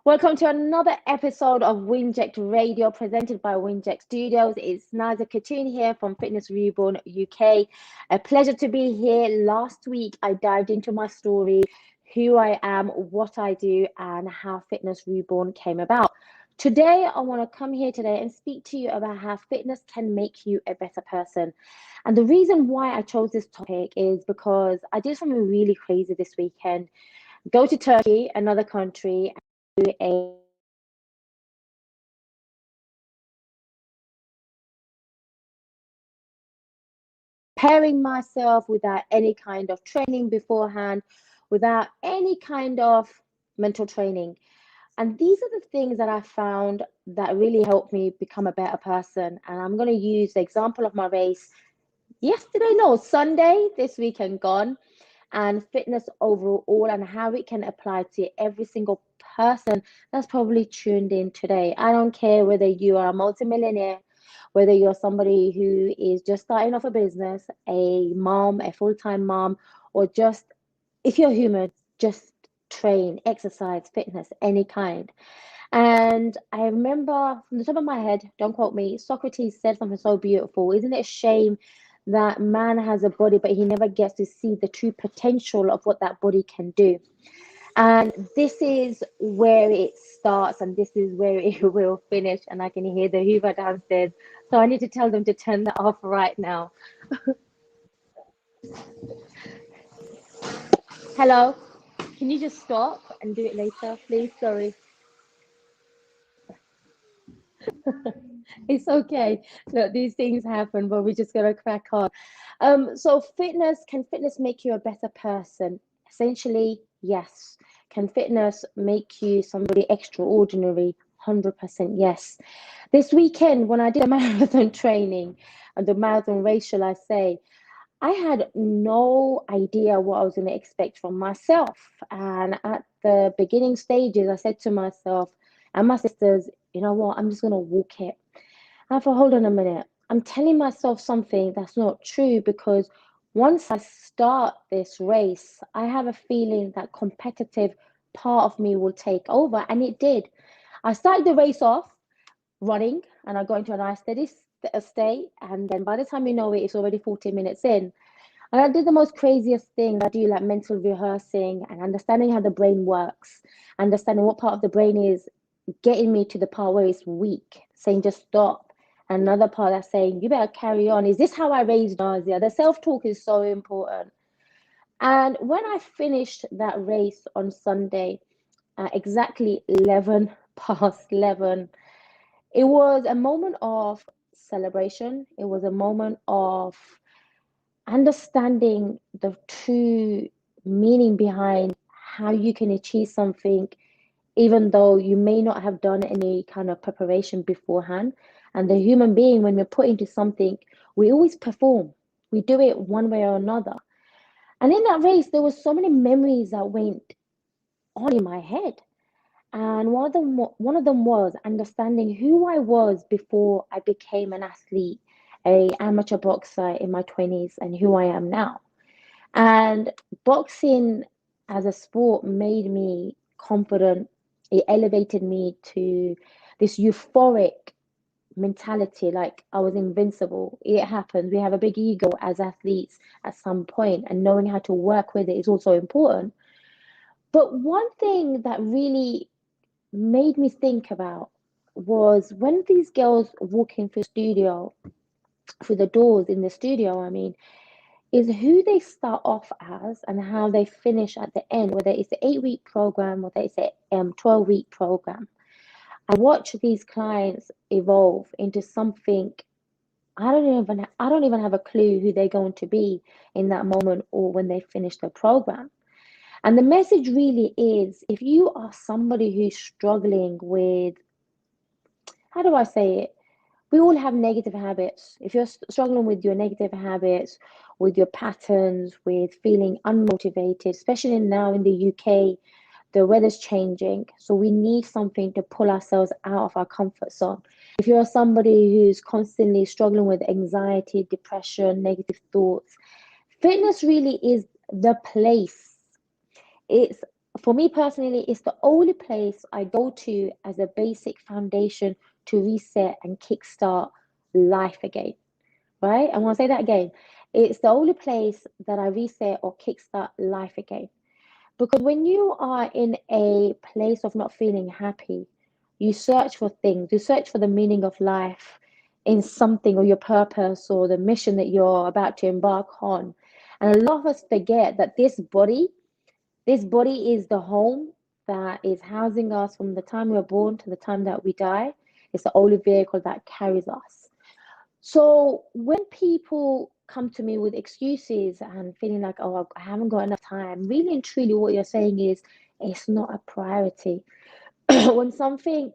Welcome to another episode of WINJECT Radio presented by WINJECT Studios. It's Nazia Khatun here from Fitness Reborn UK. A pleasure to be here. Last week, I dived into my story, who I am, what I do, and how Fitness Reborn came about. Today, I want to come here today and speak to you about how fitness can make you a better person. And the reason why I chose this topic is because I did something really crazy this weekend. Go to Turkey, another country, and do a preparing myself without any kind of training beforehand, without any kind of mental training. And these are the things that I found that really helped me become a better person. And I'm going to use the example of my race Sunday, this weekend gone, and fitness overall and how it can apply to every single person that's probably tuned in today. I don't care whether you are a multimillionaire, whether you're somebody who is just starting off a business, a mom, a full-time mom, or just if you're human, just train, exercise, fitness, any kind. And I remember from the top of my head, don't quote me, Socrates said something so beautiful. Isn't it a shame that man has a body, but he never gets to see the true potential of what that body can do? And this is where it starts, and this is where it will finish. And I can hear the Hoover downstairs. So I need to tell them to turn that off right now. Hello, can you just stop and do it later, please? Sorry. It's okay. Look, these things happen, but we just gotta crack on. So can fitness make you a better person? Essentially, yes. Can fitness make you somebody extraordinary? 100% yes. This weekend, when I did a marathon training and the marathon race, shall I say, I had no idea what I was going to expect from myself. And at the beginning stages, I said to myself and my sisters, you know what, I'm just going to walk it. And I thought, hold on a minute. I'm telling myself something that's not true because once I start this race, I have a feeling that competitive part of me will take over. And it did. I started the race off running and I got into a nice steady state. And then by the time you know it, it's already 40 minutes in. And I did the most craziest thing. I do like mental rehearsing and understanding how the brain works, understanding what part of the brain is getting me to the part where it's weak, saying just stop. And another part that's saying, you better carry on. Is this how I raised Nazia? The self-talk is so important. And when I finished that race on Sunday, exactly 11 past 11, it was a moment of celebration. It was a moment of understanding the true meaning behind how you can achieve something, even though you may not have done any kind of preparation beforehand. And the human being, when we're put into something, we always perform. We do it one way or another. And in that race, there were so many memories that went on in my head. And one of them was understanding who I was before I became an athlete, a amateur boxer in my 20s, and who I am now. And boxing as a sport made me confident. It elevated me to this euphoric mentality, like I was invincible. It happens. We have a big ego as athletes at some point, and knowing how to work with it is also important. But one thing that really made me think about was when these girls walk into the studio, through the doors in the studio, I mean, is who they start off as and how they finish at the end, whether it's an 8 week program or it's a 12-week program. I watch these clients evolve into something. I don't even have a clue who they're going to be in that moment or when they finish the program. And the message really is, if you are somebody who's struggling with, how do I say it? We all have negative habits. If you're struggling with your negative habits, with your patterns, with feeling unmotivated, especially now in the UK, the weather's changing. So we need something to pull ourselves out of our comfort zone. If you're somebody who's constantly struggling with anxiety, depression, negative thoughts, fitness really is the place. It's For me personally, it's the only place I go to as a basic foundation to reset and kickstart life again, right? I want to say that again. It's the only place that I reset or kickstart life again. Because when you are in a place of not feeling happy, you search for things, you search for the meaning of life in something or your purpose or the mission that you're about to embark on. And a lot of us forget that this body is the home that is housing us from the time we're born to the time that we die. It's the only vehicle that carries us. So when people come to me with excuses and feeling like, oh, I haven't got enough time, really and truly what you're saying is it's not a priority. When something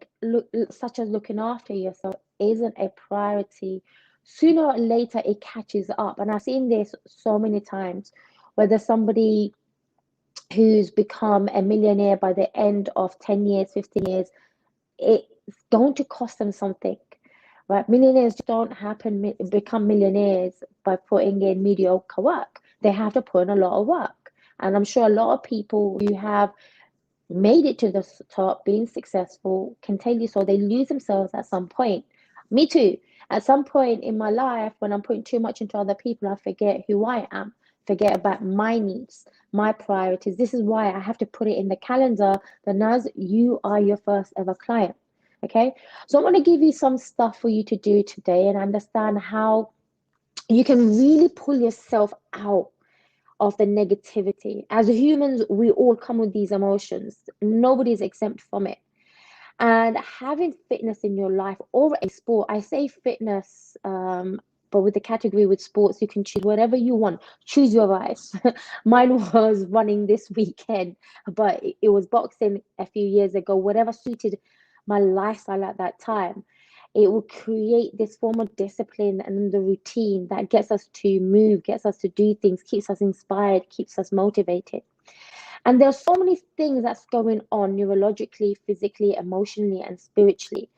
such as looking after yourself isn't a priority, sooner or later it catches up. And I've seen this so many times, whether somebody who's become a millionaire by the end of 10 years, 15 years, it's going to cost them something, right? Millionaires don't become millionaires by putting in mediocre work. They have to put in a lot of work. And I'm sure a lot of people who have made it to the top, being successful, can tell you so. They lose themselves at some point. Me too. At some point in my life, when I'm putting too much into other people, I forget who I am, forget about my needs, my priorities. This is why I have to put it in the calendar that Naz, you are your first ever client. Okay. So I want to give you some stuff for you to do today and understand how you can really pull yourself out of the negativity. As humans, we all come with these emotions. Nobody's exempt from it. And having fitness in your life or a sport, I say fitness, but with the category with sports, you can choose whatever you want. Choose your vice. Mine was running this weekend, but it was boxing a few years ago. Whatever suited my lifestyle at that time, it will create this form of discipline and the routine that gets us to move, gets us to do things, keeps us inspired, keeps us motivated. And there's so many things that's going on neurologically, physically, emotionally, and spiritually.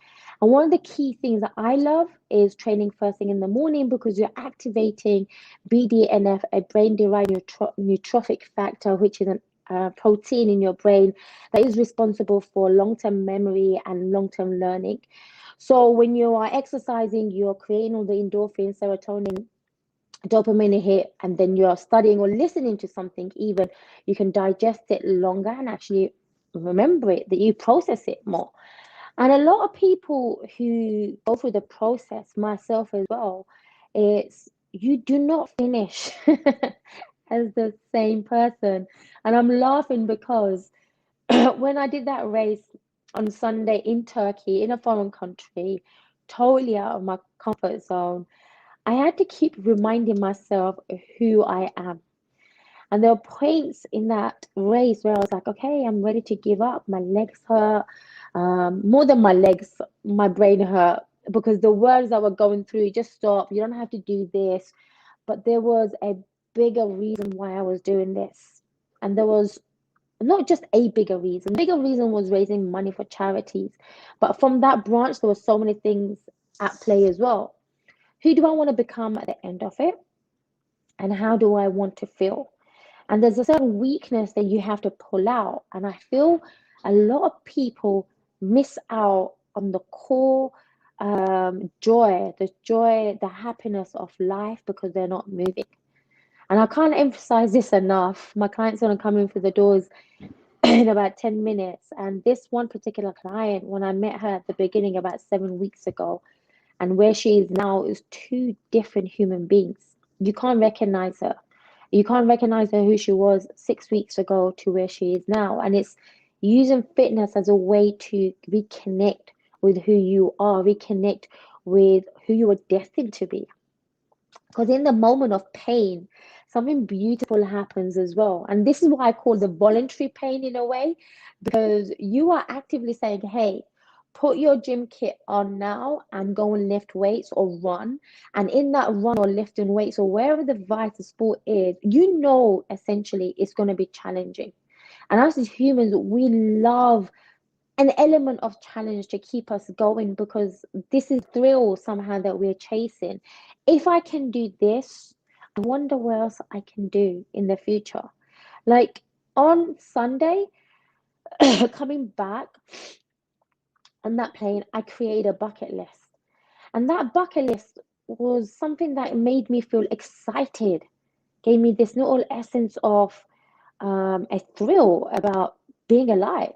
And one of the key things that I love is training first thing in the morning because you're activating BDNF, a brain-derived neurotrophic factor, which is a protein in your brain that is responsible for long-term memory and long-term learning. So when you are exercising, you're creating all the endorphin, serotonin, dopamine hit, and then you're studying or listening to something, even you can digest it longer and actually remember it, that you process it more. And a lot of people who go through the process, myself as well, it's you do not finish as the same person. And I'm laughing because when I did that race on Sunday in Turkey, in a foreign country, totally out of my comfort zone, I had to keep reminding myself who I am. And there were points in that race where I was like, okay, I'm ready to give up. My legs hurt. More than my legs, my brain hurt because the words that were going through, just stop. You don't have to do this. But there was a bigger reason why I was doing this. And there was not just a bigger reason. The bigger reason was raising money for charities. But from that branch, there were so many things at play as well. Who do I want to become at the end of it? And how do I want to feel? And there's a certain weakness that you have to pull out. And I feel a lot of people miss out on the core joy, the happiness of life because they're not moving. And I can't emphasize this enough. My client's going to come in through the doors in about 10 minutes. And this one particular client, when I met her at the beginning about 7 weeks ago, and where she is now is two different human beings. You can't recognize her. You can't recognize her who she was 6 weeks ago to where she is now. And it's using fitness as a way to reconnect with who you are, reconnect with who you are destined to be. Because in the moment of pain, something beautiful happens as well. And this is what I call the voluntary pain in a way, because you are actively saying, hey, put your gym kit on now and go and lift weights or run. And in that run or lifting weights or wherever the vital sport is, you know, essentially it's going to be challenging. And us as humans, we love an element of challenge to keep us going because this is thrill somehow that we're chasing. If I can do this, I wonder what else I can do in the future. Like on Sunday, Coming back on that plane, I created a bucket list. And that bucket list was something that made me feel excited, gave me this little essence of a thrill about being alive.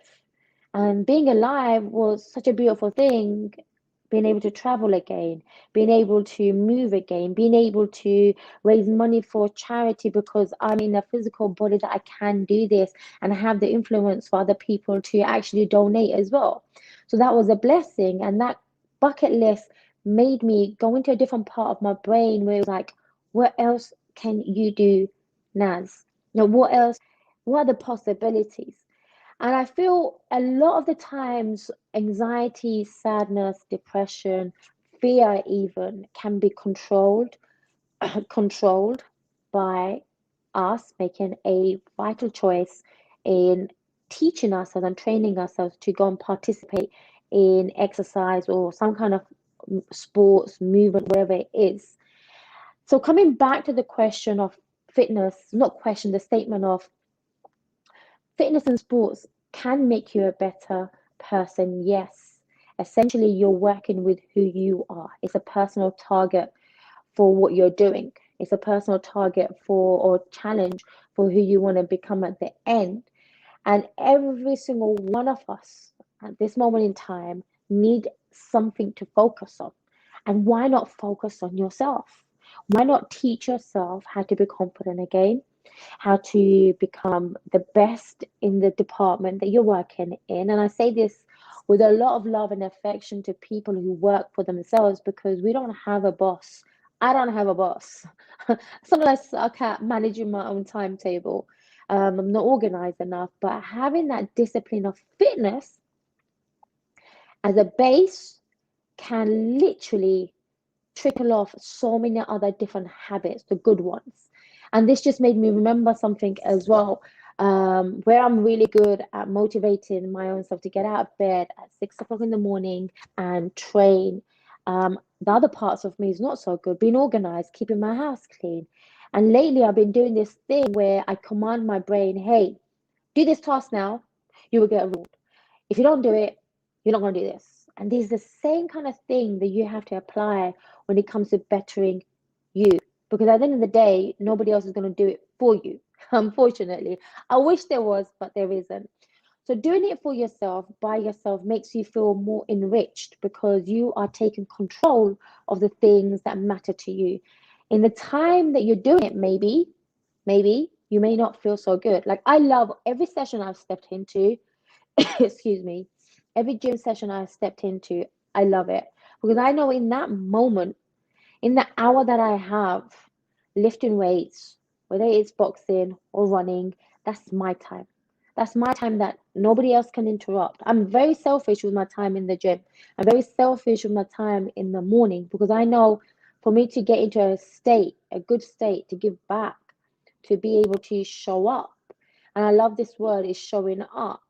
And being alive was such a beautiful thing, being able to travel again, being able to move again, being able to raise money for charity because I'm in a physical body that I can do this and have the influence for other people to actually donate as well. So that was a blessing. And that bucket list made me go into a different part of my brain where it was like, what else can you do, Naz? What else? What are the possibilities? And I feel a lot of the times anxiety, sadness, depression, fear even can be controlled by us making a vital choice in teaching ourselves and training ourselves to go and participate in exercise or some kind of sports, movement, whatever it is. So coming back to the question of fitness, not question, the statement of fitness and sports can make you a better person, yes. Essentially, you're working with who you are. It's a personal target for what you're doing. It's a personal target for or challenge for who you want to become at the end. And every single one of us at this moment in time need something to focus on. And why not focus on yourself? Why not teach yourself how to be confident again? How to become the best in the department that you're working in. And I say this with a lot of love and affection to people who work for themselves because we don't have a boss. I don't have a boss. Sometimes I suck at managing my own timetable. I'm not organized enough, but having that discipline of fitness as a base can literally trickle off so many other different habits, the good ones. And this just made me remember something as well, where I'm really good at motivating my own self to get out of bed at 6 o'clock in the morning and train. The other parts of me is not so good, being organized, keeping my house clean. And lately, I've been doing this thing where I command my brain, hey, do this task now, you will get a reward. If you don't do it, you're not going to do this. And this is the same kind of thing that you have to apply when it comes to bettering you. Because at the end of the day, nobody else is going to do it for you, unfortunately. I wish there was, but there isn't. So doing it for yourself, by yourself, makes you feel more enriched because you are taking control of the things that matter to you. In the time that you're doing it, maybe you may not feel so good. Like I love every session I've stepped into, excuse me, every gym session I stepped into, I love it because I know in that moment, in the hour that I have lifting weights, whether it's boxing or running, that's my time. That's my time that nobody else can interrupt. I'm very selfish with my time in the gym. I'm very selfish with my time in the morning because I know for me to get into a state, a good state, to give back, to be able to show up. And I love this word is showing up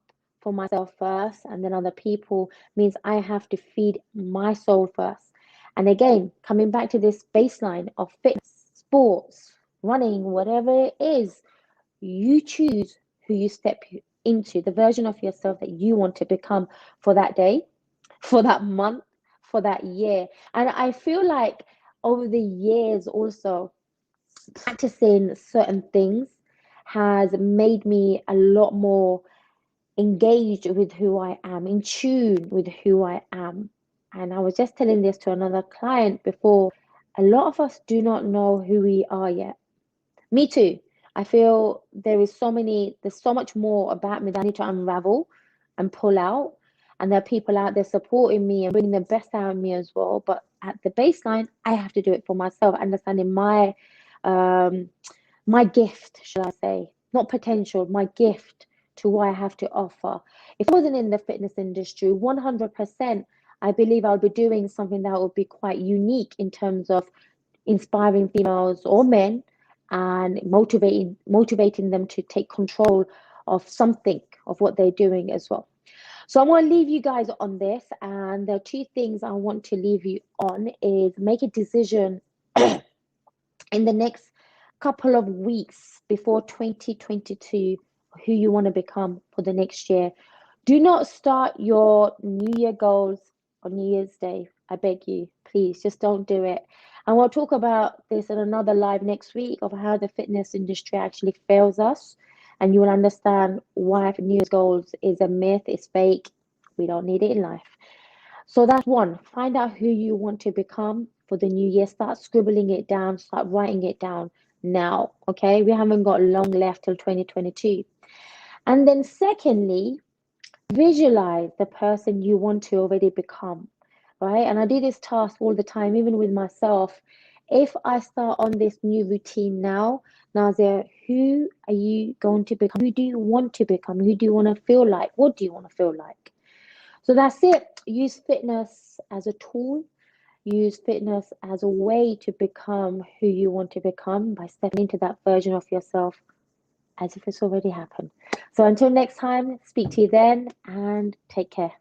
for myself first and then other people means I have to feed my soul first. And again, coming back to this baseline of fitness, sports, running, whatever it is, you choose who you step into, the version of yourself that you want to become for that day, for that month, for that year. And I feel like over the years also, practicing certain things has made me a lot more engaged with who I am, in tune with who I am. And I was just telling this to another client before. A lot of us do not know who we are yet. Me too. I feel there's so much more about me that I need to unravel and pull out. And there are people out there supporting me and bringing the best out of me as well. But at the baseline, I have to do it for myself, understanding um, my gift, should I say, not potential, my gift to what I have to offer. If I wasn't in the fitness industry, 100%, I believe I'll be doing something that would be quite unique in terms of inspiring females or men and motivating them to take control of something of what they're doing as well. So I want to leave you guys on this, and the two things I want to leave you on is make a decision in the next couple of weeks before 2022 who you want to become for the next year. Do not start your New Year goals on New Year's Day. I beg you, please, just don't do it. And we'll talk about this in another live next week of how the fitness industry actually fails us. And you will understand why New Year's goals is a myth, it's fake. We don't need it in life. So that's one. Find out who you want to become for the new year. Start scribbling it down, start writing it down now. Okay. We haven't got long left till 2022. And then, secondly, visualize the person you want to already become, right? And I do this task all the time, even with myself. If I start on this new routine now, Nazia, who are you going to become? Who do you want to become? Who do you want to feel like? What do you want to feel like? So that's it. Use fitness as a tool. Use fitness as a way to become who you want to become by stepping into that version of yourself as if it's already happened. So until next time, speak to you then and take care.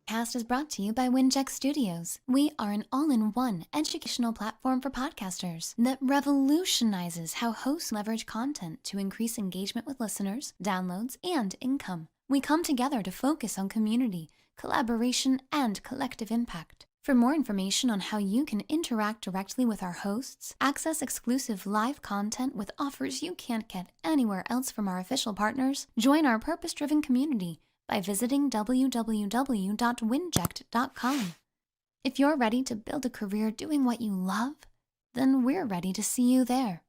Podcast is brought to you by WINJECT Studios. We are an all-in-one educational platform for podcasters that revolutionizes how hosts leverage content to increase engagement with listeners, downloads, and income. We come together to focus on community, collaboration, and collective impact. For more information on how you can interact directly with our hosts, access exclusive live content with offers you can't get anywhere else from our official partners, join our purpose-driven community by visiting www.winject.com. If you're ready to build a career doing what you love, then we're ready to see you there.